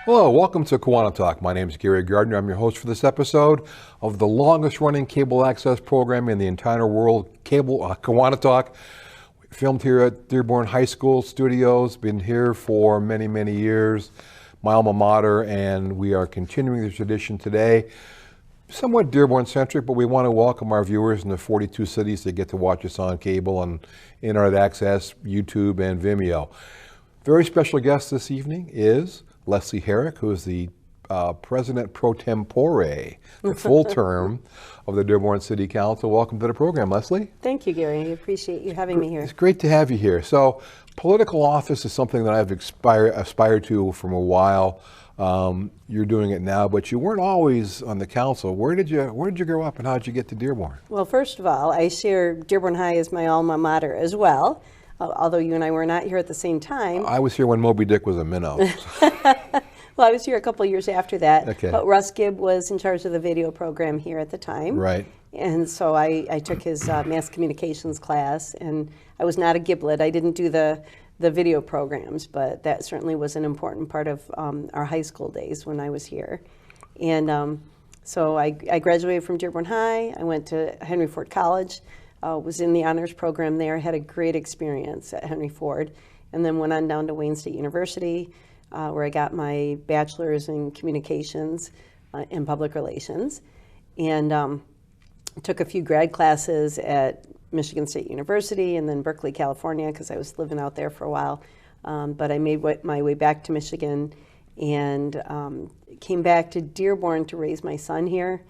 Hello, welcome to KiwaniTalk. My name is Gary Gardner. I'm your host for this episode of the longest running cable access program in the entire world, KiwaniTalk. Filmed here at Dearborn High School studios, been here for many, many years, my alma mater, and we are continuing the tradition today. Somewhat Dearborn centric, but we want to welcome our viewers in the 42 cities that get to watch us on cable and internet access, YouTube and Vimeo. Very special guest this evening is Leslie Herrick, who is the President Pro Tempore, the full term of the Dearborn City Council. Welcome to the program, Leslie. Thank you, Gary. I appreciate you having me here. It's great to have you here. So, political office is something that I've aspired to from a while. You're doing it now, but you weren't always on the council. Where did you grow up, and how did you get to Dearborn? Well, first of all, I share Dearborn High as my alma mater as well. Although you and I were not here at the same time. I was here when Moby Dick was a minnow. Well, I was here a couple of years after that. Okay. But Russ Gibb was in charge of the video program here at the time. Right. And so I took his mass communications class, and I was not a Giblet. I didn't do the video programs, but that certainly was an important part of our high school days when I was here. And so I graduated from Dearborn High. I went to Henry Ford College. Was in the honors program there, had a great experience at Henry Ford, and then went on down to Wayne State University, where I got my bachelor's in communications and public relations, and took a few grad classes at Michigan State University and then Berkeley, California, because I was living out there for a while. But I made my way back to Michigan and came back to Dearborn to raise my son here.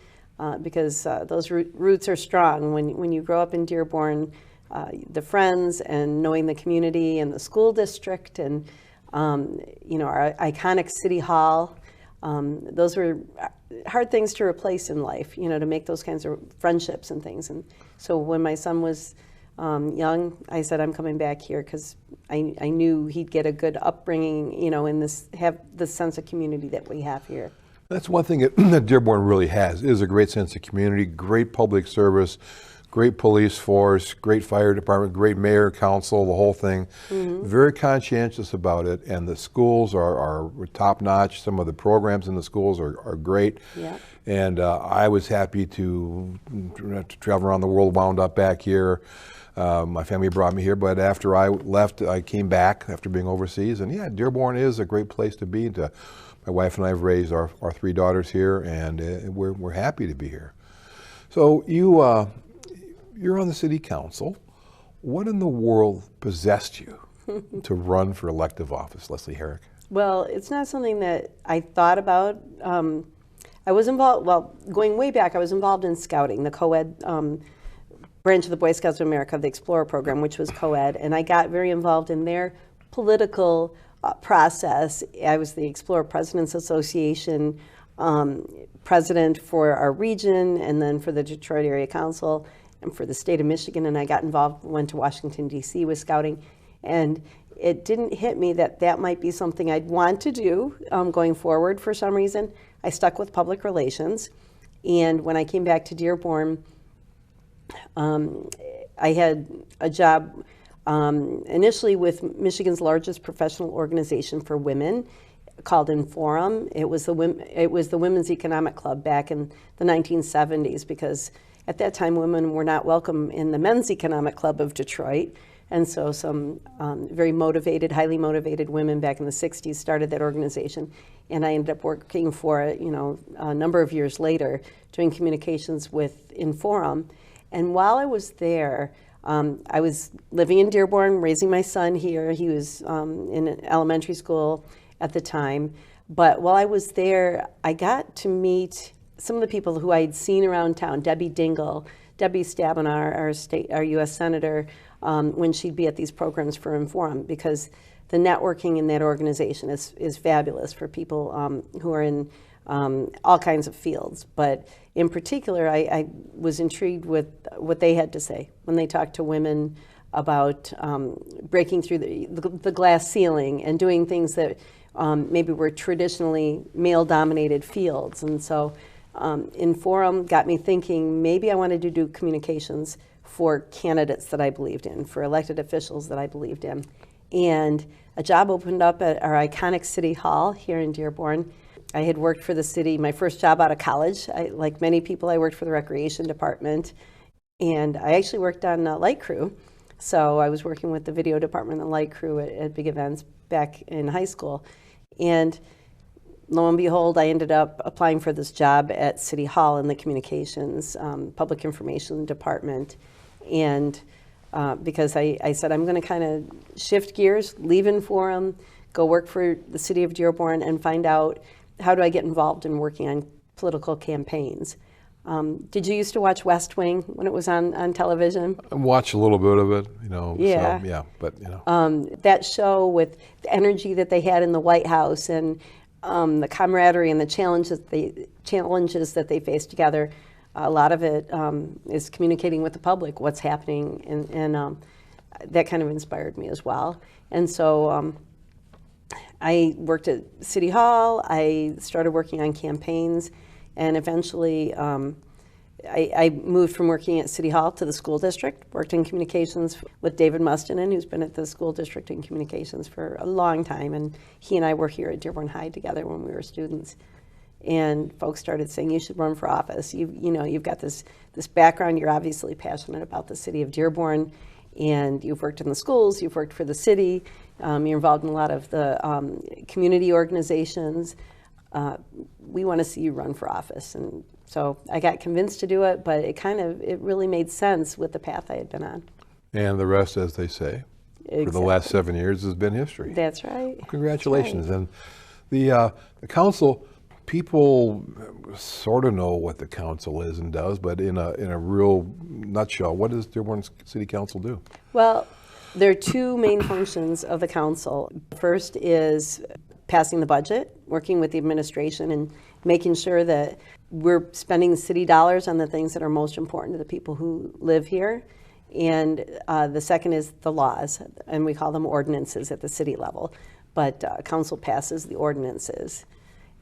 Because those roots are strong. When you grow up in Dearborn, the friends and knowing the community and the school district and our iconic city hall, those were hard things to replace in life, to make those kinds of friendships and things. And so when my son was young, I said, I'm coming back here because I knew he'd get a good upbringing, and have the sense of community that we have here. That's one thing that Dearborn really has, is a great sense of community, great public service, great police force, great fire department, great mayor, council, the whole thing. Mm-hmm. Very conscientious about it, and the schools are top-notch. Some of the programs in the schools are great. Yeah. And I was happy to travel around the world, wound up back here. My family brought me here, but after I left, I came back after being overseas. And yeah, Dearborn is a great place to be. My wife and I have raised our three daughters here, and we're happy to be here. So you're on the city council. What in the world possessed you to run for elective office, Leslie Herrick? Well, it's not something that I thought about. I was involved, going way back, I was involved in scouting, the co-ed branch of the Boy Scouts of America, the Explorer program, which was co-ed, and I got very involved in their political process. I was the Explorer Presidents Association president for our region, and then for the Detroit Area Council and for the state of Michigan, and I got involved, went to Washington, D.C. with scouting, and it didn't hit me that might be something I'd want to do going forward for some reason. I stuck with public relations, and when I came back to Dearborn, I had a job initially with Michigan's largest professional organization for women, called Inforum. It was the Women's Economic Club back in the 1970s, because at that time women were not welcome in the Men's Economic Club of Detroit, and so some very motivated, highly motivated women back in the 60s started that organization, and I ended up working for it, a number of years later, doing communications with Inforum. And while I was there, I was living in Dearborn, raising my son here. He was in elementary school at the time. But while I was there, I got to meet some of the people who I had seen around town. Debbie Dingell, Debbie Stabenow, our U.S. Senator, when she'd be at these programs for Inforum, because the networking in that organization is fabulous for people who are in all kinds of fields. But in particular, I was intrigued with what they had to say when they talked to women about breaking through the glass ceiling and doing things that maybe were traditionally male-dominated fields. And so Inforum got me thinking maybe I wanted to do communications for candidates that I believed in, for elected officials that I believed in. and a job opened up at our iconic City Hall here in Dearborn. I had worked for the city, my first job out of college. Like many people, I worked for the recreation department, and I actually worked on light crew. So I was working with the video department and light crew at big events back in high school. And lo and behold, I ended up applying for this job at City Hall in the communications, public information department. And because I said, I'm going to kind of shift gears, leave Inforum, go work for the city of Dearborn, and find out how do I get involved in working on political campaigns. Did you used to watch West Wing when it was on television? I watched a little bit of it, you know. Yeah. So, yeah, but you know. That show with the energy that they had in the White House and the camaraderie and the challenges that they faced together. A lot of it is communicating with the public what's happening, and that kind of inspired me as well. And so I worked at City Hall. I started working on campaigns, and eventually I moved from working at City Hall to the school district, worked in communications with David Mustinen, who's been at the school district in communications for a long time, and he and I were here at Dearborn High together when we were students. And folks started saying, you should run for office. You've got this background. You're obviously passionate about the city of Dearborn, and you've worked in the schools. You've worked for the city. You're involved in a lot of the community organizations. We want to see you run for office. And so I got convinced to do it, but it really made sense with the path I had been on. And the rest, as they say, Exactly. for the last 7 years has been history. That's right. Well, congratulations. That's right. And the council, people sort of know what the council is and does, but in a real nutshell, what does Dearborn City Council do? Well, there are two main functions of the council. First is passing the budget, working with the administration and making sure that we're spending city dollars on the things that are most important to the people who live here. And the second is the laws, and we call them ordinances at the city level. But council passes the ordinances.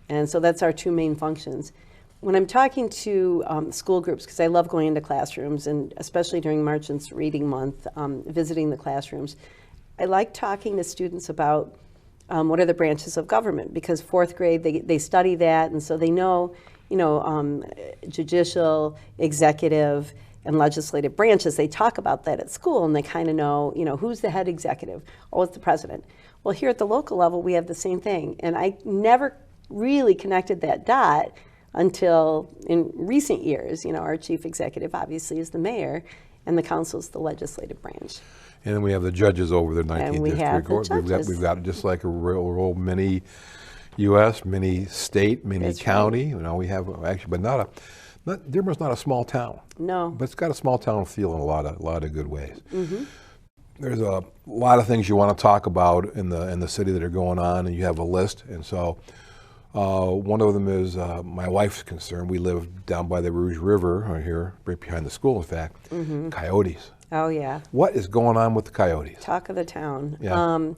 And so that's our two main functions. When I'm talking to school groups, because I love going into classrooms, and especially during Merchants Reading Month, visiting the classrooms, I like talking to students about what are the branches of government, because fourth grade, they study that, and so they know, judicial, executive, and legislative branches. They talk about that at school, and they kind of know, who's the head executive? Oh, it's the president. Well, here at the local level, we have the same thing, and I never really connected that dot until in recent years. Our chief executive obviously is the mayor, and the council is the legislative branch. And then we have the judges over the 19th And we District have the Court. judges. We've got just like a real mini U.S., mini state, mini That's county. We have actually, but Dearborn's not a small town. No. But it's got a small town feel in a lot of good ways. Mm-hmm. There's a lot of things you want to talk about in the city that are going on, and you have a list. And so one of them is my wife's concern. We live down by the Rouge River, right here, right behind the school, in fact. Mm-hmm. Coyotes. Oh, yeah. What is going on with the coyotes? Talk of the town. Yeah.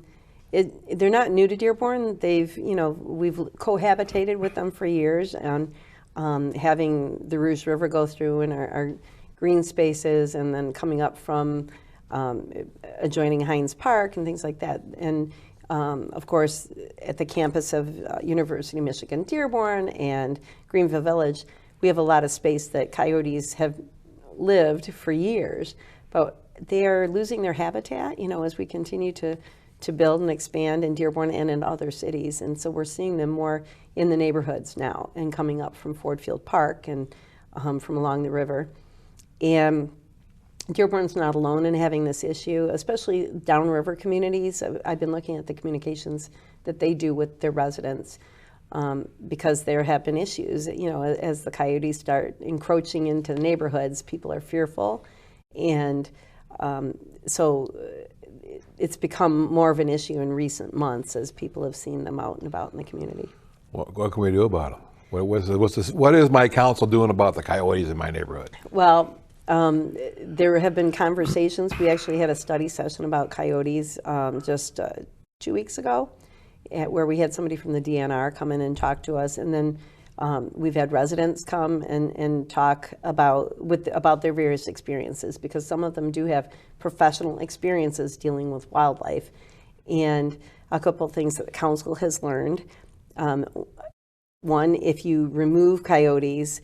They're not new to Dearborn. We've cohabitated with them for years, and having the Rouge River go through in our green spaces, and then coming up from adjoining Hines Park and things like that. And of course, at the campus of University of Michigan Dearborn and Greenville Village, we have a lot of space that coyotes have lived for years, but they are losing their habitat, as we continue to build and expand in Dearborn and in other cities. And so we're seeing them more in the neighborhoods now and coming up from Ford Field Park and from along the river. And Dearborn's not alone in having this issue, especially downriver communities. I've been looking at the communications that they do with their residents because there have been issues. As the coyotes start encroaching into the neighborhoods, people are fearful. And so it's become more of an issue in recent months as people have seen them out and about in the community. What can we do about them? What is my council doing about the coyotes in my neighborhood? Well, there have been conversations. We actually had a study session about coyotes just 2 weeks ago, where we had somebody from the DNR come in and talk to us, and then we've had residents come and talk about their various experiences, because some of them do have professional experiences dealing with wildlife. And a couple of things that the council has learned. One, if you remove coyotes,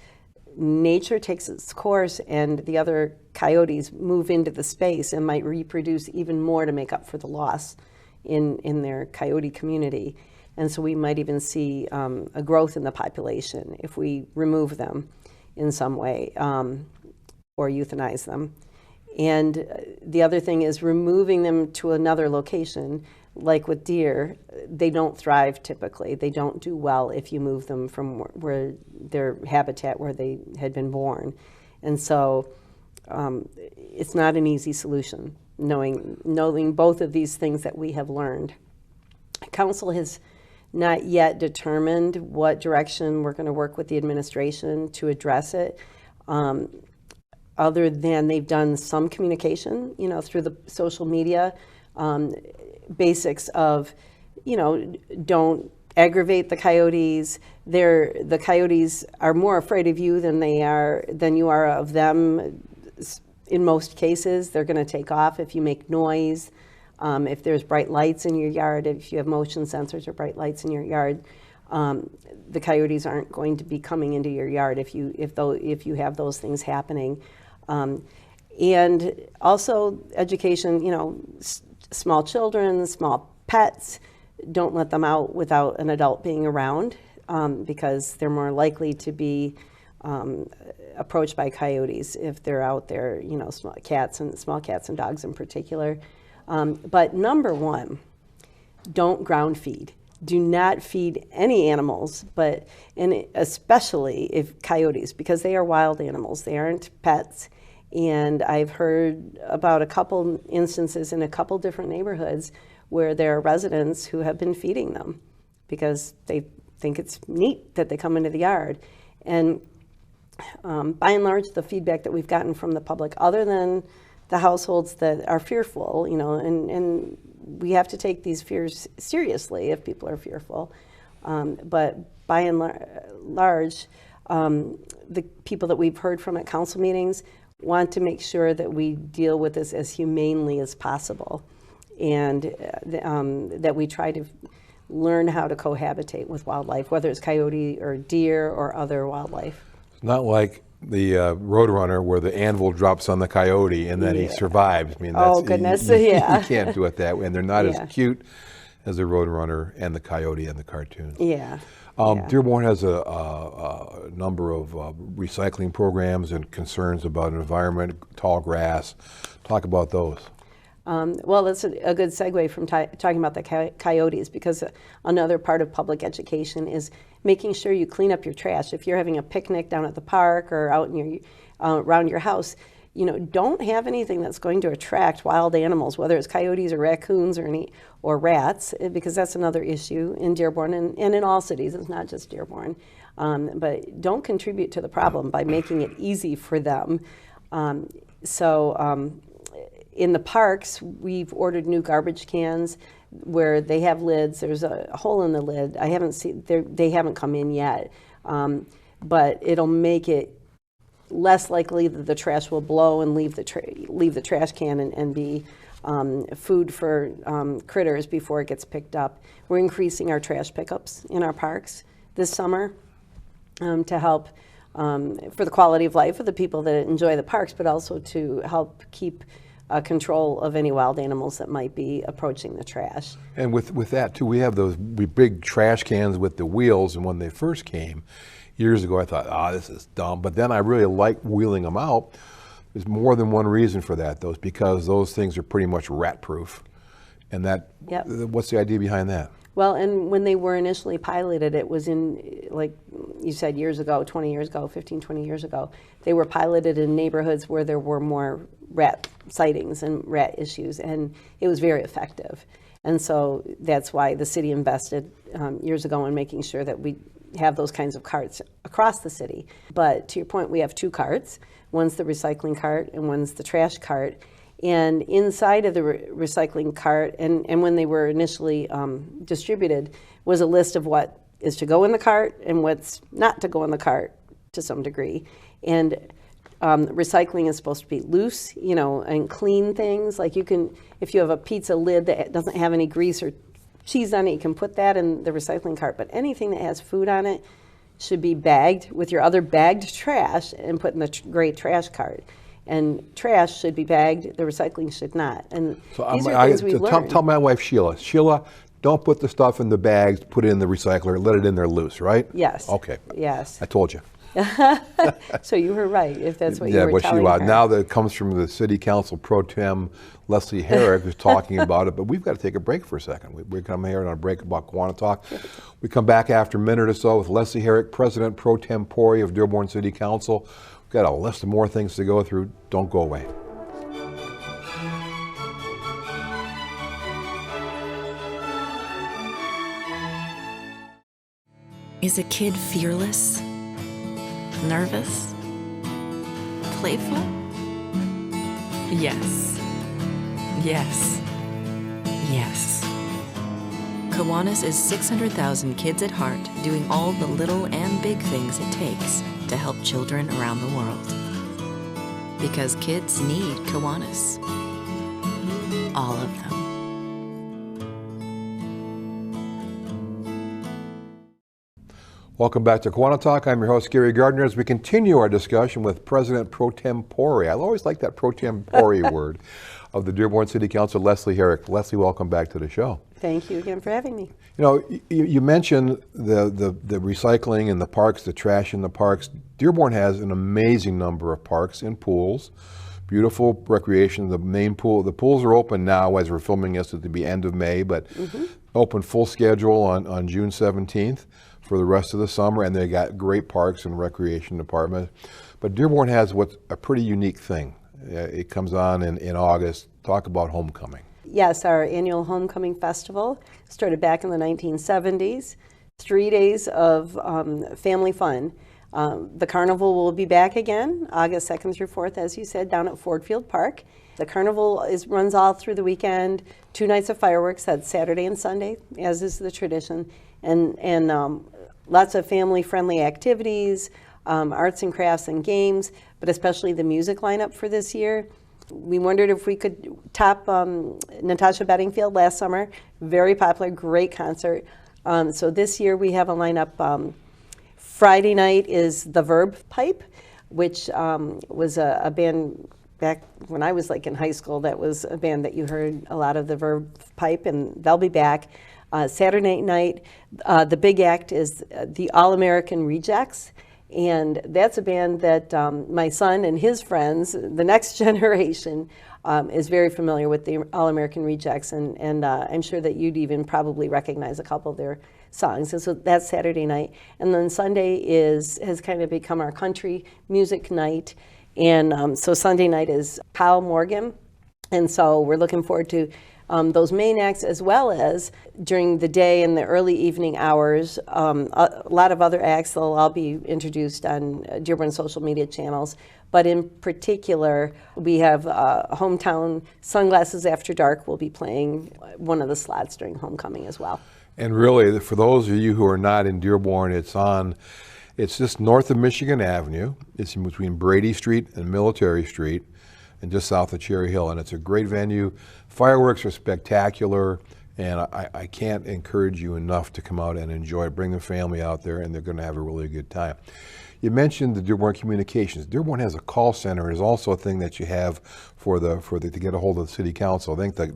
nature takes its course and the other coyotes move into the space and might reproduce even more to make up for the loss in their coyote community. And so we might even see a growth in the population if we remove them in some way or euthanize them. And the other thing is removing them to another location. Like with deer, they don't thrive typically. They don't do well if you move them from where their habitat, where they had been born. And so it's not an easy solution, knowing both of these things that we have learned. Council has not yet determined what direction we're going to work with the administration to address it. Other than they've done some communication, through the social media, basics of, don't aggravate the coyotes. The coyotes are more afraid of you than you are of them. In most cases, they're going to take off if you make noise. If there's bright lights in your yard, if you have motion sensors or bright lights in your yard, the coyotes aren't going to be coming into your yard if you have those things happening. And also education, small children, small pets, don't let them out without an adult being around because they're more likely to be approached by coyotes if they're out there, small cats and dogs in particular. But number one, don't ground feed. Do not feed any animals, and especially if coyotes, because they are wild animals. They aren't pets. And I've heard about a couple instances in a couple different neighborhoods where there are residents who have been feeding them because they think it's neat that they come into the yard. And by and large, the feedback that we've gotten from the public, other than the households that are fearful, and we have to take these fears seriously if people are fearful. But by and large, the people that we've heard from at council meetings want to make sure that we deal with this as humanely as possible, and that we try to learn how to cohabitate with wildlife, whether it's coyote or deer or other wildlife. It's not like the Roadrunner where the anvil drops on the coyote and then he survives. I mean, oh goodness, yeah. You can't do it that way, and they're not as cute as the Roadrunner and the coyote and the cartoons. Yeah. Dearborn has a number of recycling programs and concerns about environment, tall grass. Talk about those. Well, that's a good segue from talking about the coyotes, because another part of public education is making sure you clean up your trash. If you're having a picnic down at the park or out in your around your house, don't have anything that's going to attract wild animals, whether it's coyotes or raccoons or rats, because that's another issue in Dearborn and in all cities. It's not just Dearborn. But don't contribute to the problem by making it easy for them. In the parks, we've ordered new garbage cans where they have lids. There's a hole in the lid. I haven't seen, they haven't come in yet, but it'll make it less likely that the trash will blow and leave the trash can and be food for critters before it gets picked up. We're increasing our trash pickups in our parks this summer to help for the quality of life of the people that enjoy the parks, but also to help keep control of any wild animals that might be approaching the trash. And with that too, we have those big trash cans with the wheels, and when they first came years ago, I thought, this is dumb. But then I really like wheeling them out. There's more than one reason for that, because those things are pretty much rat-proof. And what's the idea behind that? Well, and when they were initially piloted, it was in, like you said, years ago, 20 years ago, 15, 20 years ago. They were piloted in neighborhoods where there were more rat sightings and rat issues, and it was very effective. And so that's why the city invested years ago in making sure that we have those kinds of carts across the city. But to your point, we have two carts. One's the recycling cart and one's the trash cart. And inside of the recycling cart, and when they were initially distributed, was a list of what is to go in the cart and what's not to go in the cart to some degree. And recycling is supposed to be loose, and clean things. Like if you have a pizza lid that doesn't have any grease or cheese on it, you can put that in the recycling cart. But anything that has food on it should be bagged with your other bagged trash and put in the gray trash cart. And trash should be bagged, the recycling should not. And So these are things we've learned. tell my wife Sheila, don't put the stuff in the bags, put it in the recycler, let it in there loose, right? Yes. Okay. Yes. I told you. So you were right, if that's what you were Well, telling her. now that it comes from the City Council Pro Tem, Leslie Herrick, who's talking about it, but we've got to take a break for a second. We're coming here on a break about KiwaniTalk. We come back after a minute or so with Leslie Herrick, President Pro Tempore of Dearborn City Council. We've got a list of more things to go through. Don't go away. Is a kid fearless? Nervous? Playful? Yes. Yes. Yes. Kiwanis is 600,000 kids at heart doing all the little and big things it takes to help children around the world. Because kids need Kiwanis. All of them. Welcome back to KiwaniTalk. I'm your host, Gary Gardner, as we continue our discussion with President Pro Tempore. I always like that Pro Tempore word of the Dearborn City Council, Leslie Herrick. Leslie, welcome back to the show. Thank you again for having me. You mentioned the recycling in the parks, the trash in the parks. Dearborn has an amazing number of parks and pools, beautiful recreation. The main pool, the pools are open now as we're filming this at the end of May, but open full schedule on June 17th. For the rest of the summer, and they got great parks and recreation department. But Dearborn has what's a pretty unique thing. It comes on in August. Talk about homecoming. Yes, our annual homecoming festival started back in the 1970s. 3 days of family fun. The carnival will be back again, August 2nd through 4th, as you said, down at Ford Field Park. The carnival runs all through the weekend. 2 nights of fireworks, that's Saturday and Sunday, as is the tradition. And lots of family-friendly activities, arts and crafts and games, but especially the music lineup for this year. We wondered if we could top Natasha Bedingfield last summer. Very popular, great concert. So this year we have a lineup. Friday night is the Verb Pipe, which was a band back when I was in high school. That was a band that you heard a lot of, the Verb Pipe, and they'll be back. Saturday night, the big act is the All-American Rejects, and that's a band that my son and his friends, the next generation, is very familiar with the All-American Rejects, and I'm sure that you'd even probably recognize a couple of their songs. And so that's Saturday night. And then Sunday has kind of become our country music night, and so Sunday night is Kyle Morgan, and so we're looking forward to those main acts, as well as during the day and the early evening hours, a lot of other acts. They'll all be introduced on Dearborn social media channels. But in particular, we have Hometown Sunglasses After Dark will be playing one of the slots during homecoming as well. And really, for those of you who are not in Dearborn, it's just north of Michigan Avenue. It's in between Brady Street and Military Street, and just south of Cherry Hill, and it's a great venue. Fireworks are spectacular, and I can't encourage you enough to come out and enjoy it. Bring the family out there, and they're going to have a really good time. You mentioned the Dearborn Communications. Dearborn has a call center. Is also a thing that you have to get a hold of the City Council. I think the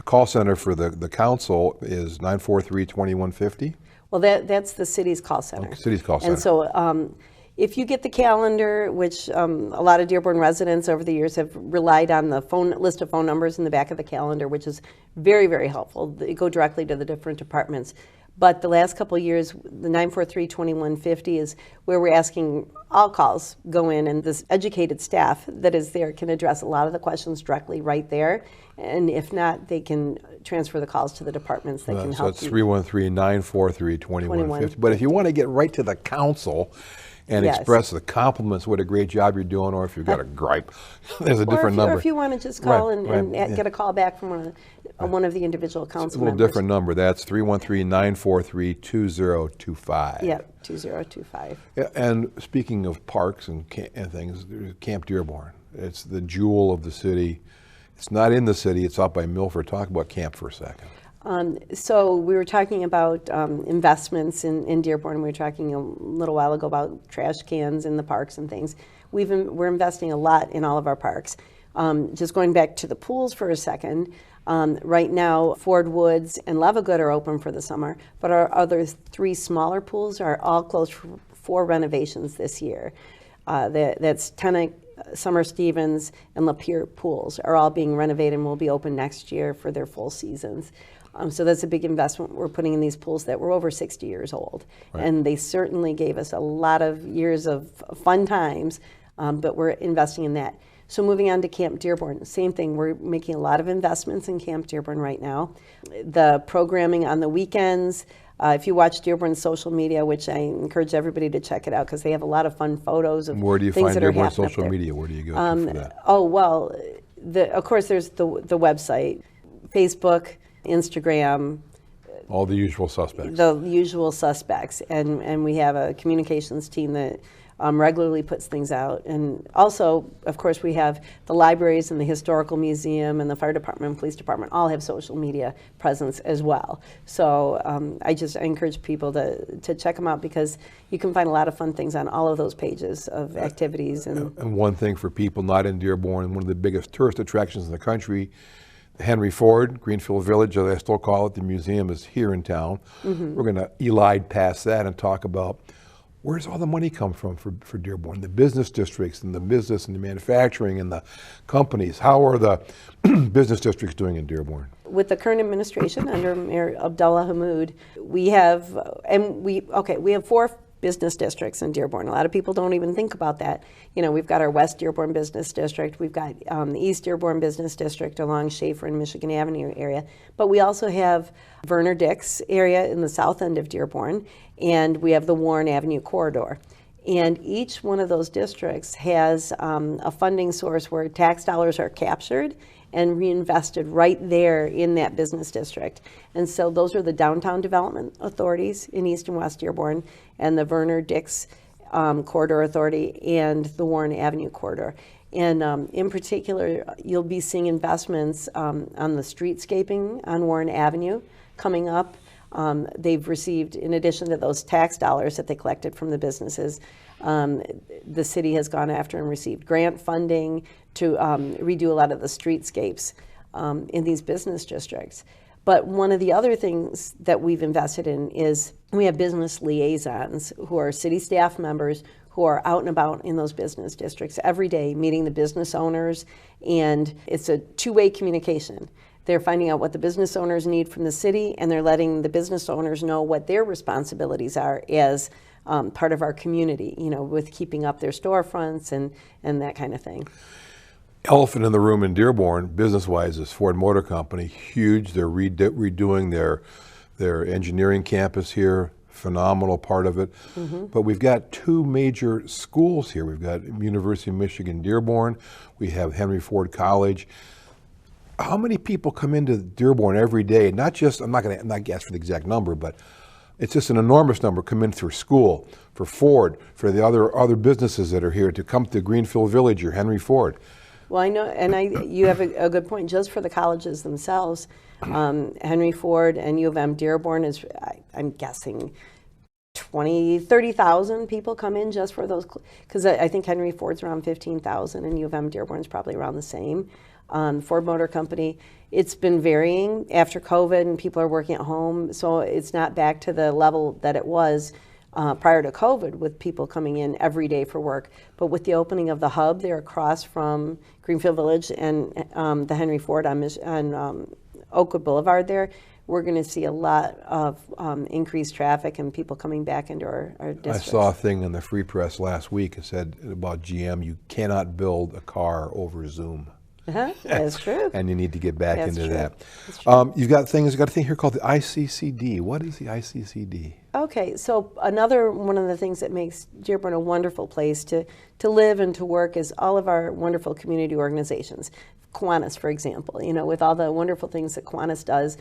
call center for the council is 943-2150. Well, that's the city's call center. Okay, city's call center. And so if you get the calendar, which a lot of Dearborn residents over the years have relied on the list of phone numbers in the back of the calendar, which is very, very helpful. They go directly to the different departments. But the last couple of years, the 943-2150 is where we're asking all calls go in, and this educated staff that is there can address a lot of the questions directly right there. And if not, they can transfer the calls to the departments that can help. So it's 313-943-2150. But if you want to get right to the council, and Yes. express the compliments, what a great job you're doing, or if you've got a gripe, there's a different number. Or if you want to just call Right, and right, yeah. get a call back from one of the individual It's council a little members. different number. That's 313-943-2025. Yep, 2025. Yeah, and speaking of parks and things, there's Camp Dearborn. It's the jewel of the city. It's not in the city, it's out by Milford. Talk about camp for a second. So we were talking about investments in Dearborn. We were talking a little while ago about trash cans in the parks and things. We're investing a lot in all of our parks. Just going back to the pools for a second, right now Ford Woods and Levagood are open for the summer, but our other 3 smaller pools are all closed for renovations this year. That's Tennick, Summer Stevens, and Lapeer pools are all being renovated and will be open next year for their full seasons. So that's a big investment we're putting in these pools that were over 60 years old. Right. And they certainly gave us a lot of years of fun times, but we're investing in that. So moving on to Camp Dearborn, same thing. We're making a lot of investments in Camp Dearborn right now. The programming on the weekends, if you watch Dearborn's social media, which I encourage everybody to check it out because they have a lot of fun photos of Where do you things find that are Dearborn happening up social there. media? Where do you go to for that? Oh, well, of course there's the website, Facebook, Instagram, All the usual suspects. the usual suspects, and we have a communications team that regularly puts things out. And also, of course, we have the libraries and the historical museum and the fire department and police department all have social media presence as well. So I encourage people to check them out because you can find a lot of fun things on all of those pages of activities. And one thing for people not in Dearborn, one of the biggest tourist attractions in the country, Henry Ford, Greenfield Village, as I still call it, the museum is here in town. We're going to elide past that and talk about where's all the money come from for Dearborn, the business districts and the business and the manufacturing and the companies. How are the business districts doing in Dearborn? With the current administration under Mayor Abdullah Hammoud, we have 4 business districts in Dearborn. A lot of people don't even think about that. You know, we've got our West Dearborn Business District, we've got the East Dearborn Business District along Schaefer and Michigan Avenue area, but we also have Werner Dix area in the south end of Dearborn, and we have the Warren Avenue corridor. And each one of those districts has a funding source where tax dollars are captured and reinvested right there in that business district. And so those are the downtown development authorities in East and West Dearborn and the Werner Dix Corridor Authority and the Warren Avenue Corridor. And in particular, you'll be seeing investments on the streetscaping on Warren Avenue coming up. They've received, in addition to those tax dollars that they collected from the businesses, the city has gone after and received grant funding to redo a lot of the streetscapes in these business districts. But one of the other things that we've invested in is we have business liaisons who are city staff members who are out and about in those business districts every day, meeting the business owners, and it's a two-way communication. They're finding out what the business owners need from the city, and they're letting the business owners know what their responsibilities are as part of our community, you know, with keeping up their storefronts and that kind of thing. Elephant in the room in Dearborn, business-wise, is Ford Motor Company. Huge. They're redoing their engineering campus here. Phenomenal part of it. But we've got 2 major schools here. We've got University of Michigan Dearborn. We have Henry Ford College. How many people come into Dearborn every day? Not just, I'm not going to ask for the exact number, but it's just an enormous number come in through school, for Ford, for the other businesses that are here to come to Greenfield Village or Henry Ford. Well, I know, and you have a good point. Just for the colleges themselves, Henry Ford and U of M Dearborn is, I'm guessing, 30,000 people come in just for those, because I think Henry Ford's around 15,000 and U of M Dearborn's probably around the same. Ford Motor Company, it's been varying after COVID and people are working at home, so it's not back to the level that it was prior to COVID with people coming in every day for work. But with the opening of the hub there across from Greenfield Village and the Henry Ford on Oakwood Boulevard there, we're going to see a lot of increased traffic and people coming back into our districts. I saw a thing in the Free Press last week. It said about GM, you cannot build a car over Zoom. That's true. And you need to get back That's into true. that. That's true. You've got a thing here called the ICCD. What is the ICCD? Okay, so another one of the things that makes Dearborn a wonderful place to live and to work is all of our wonderful community organizations. Kiwanis, for example, with all the wonderful things that Kiwanis does,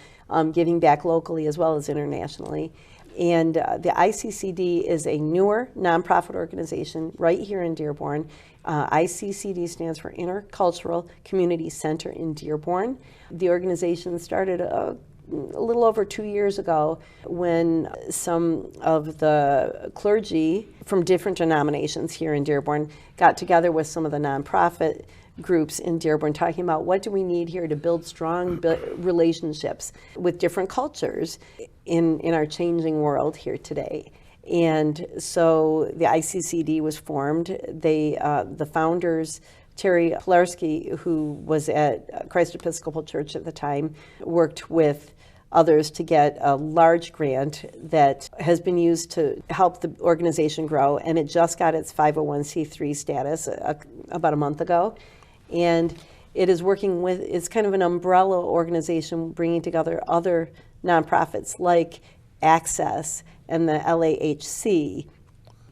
giving back locally as well as internationally. And the ICCD is a newer nonprofit organization right here in Dearborn. ICCD stands for Intercultural Community Center in Dearborn. The organization started a little over 2 years ago when some of the clergy from different denominations here in Dearborn got together with some of the nonprofit groups in Dearborn talking about what do we need here to build strong relationships with different cultures in our changing world here today. And so the ICCD was formed. The founders, Terry Pilarski, who was at Christ Episcopal Church at the time, worked with others to get a large grant that has been used to help the organization grow, and it just got its 501c3 status about a month ago. And it is working with, it's kind of an umbrella organization bringing together other nonprofits like Access and the LAHC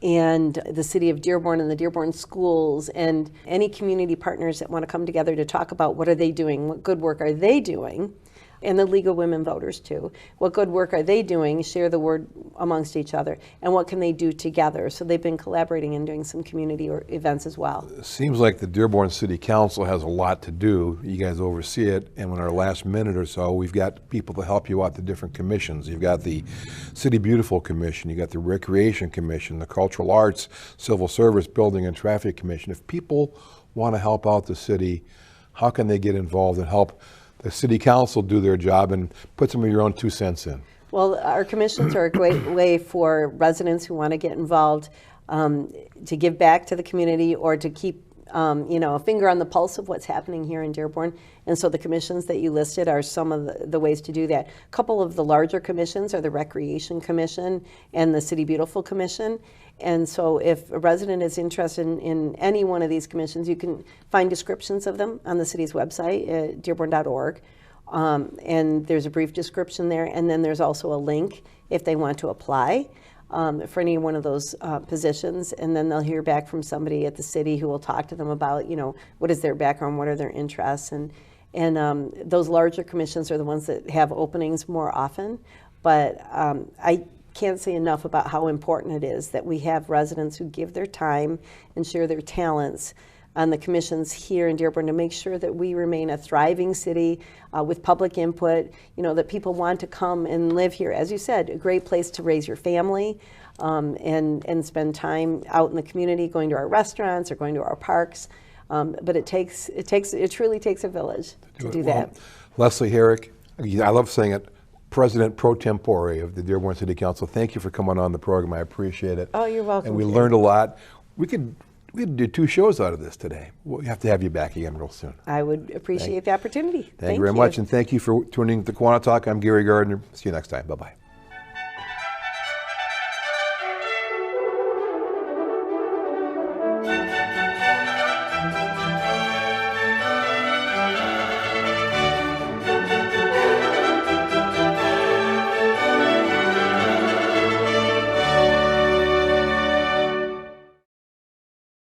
and the city of Dearborn and the Dearborn schools and any community partners that want to come together to talk about what are they doing, what good work are they doing, and the League of Women Voters too. What good work are they doing? Share the word amongst each other. And what can they do together? So they've been collaborating and doing some community events as well. It seems like the Dearborn City Council has a lot to do. You guys oversee it, and in our last minute or so, we've got people to help you out the different commissions. You've got the City Beautiful Commission, you got the Recreation Commission, the Cultural Arts, Civil Service, Building and Traffic Commission. If people want to help out the city, how can they get involved and help the City Council do their job and put some of your own 2 cents in? Well, our commissions are a great way for residents who want to get involved to give back to the community or to keep a finger on the pulse of what's happening here in Dearborn. And so the commissions that you listed are some of the ways to do that. A couple of the larger commissions are the Recreation Commission and the City Beautiful Commission. And so if a resident is interested in any one of these commissions, you can find descriptions of them on the city's website at dearborn.org. And there's a brief description there. And then there's also a link if they want to apply for any one of those positions. And then they'll hear back from somebody at the city who will talk to them about, what is their background, what are their interests. And those larger commissions are the ones that have openings more often. But I can't say enough about how important it is that we have residents who give their time and share their talents on the commissions here in Dearborn to make sure that we remain a thriving city with public input, that people want to come and live here. As you said, a great place to raise your family and spend time out in the community, going to our restaurants or going to our parks. But it truly takes a village to do that. Leslie Herrick, I love saying it, President pro tempore of the Dearborn City Council. Thank you for coming on the program. I appreciate it. Oh, you're welcome. And we learned a lot. We could do 2 shows out of this today. We'll have to have you back again real soon. I would appreciate the opportunity. Thank you very much, and thank you for tuning in to KiwaniTalk. I'm Gary Gardner. See you next time. Bye-bye.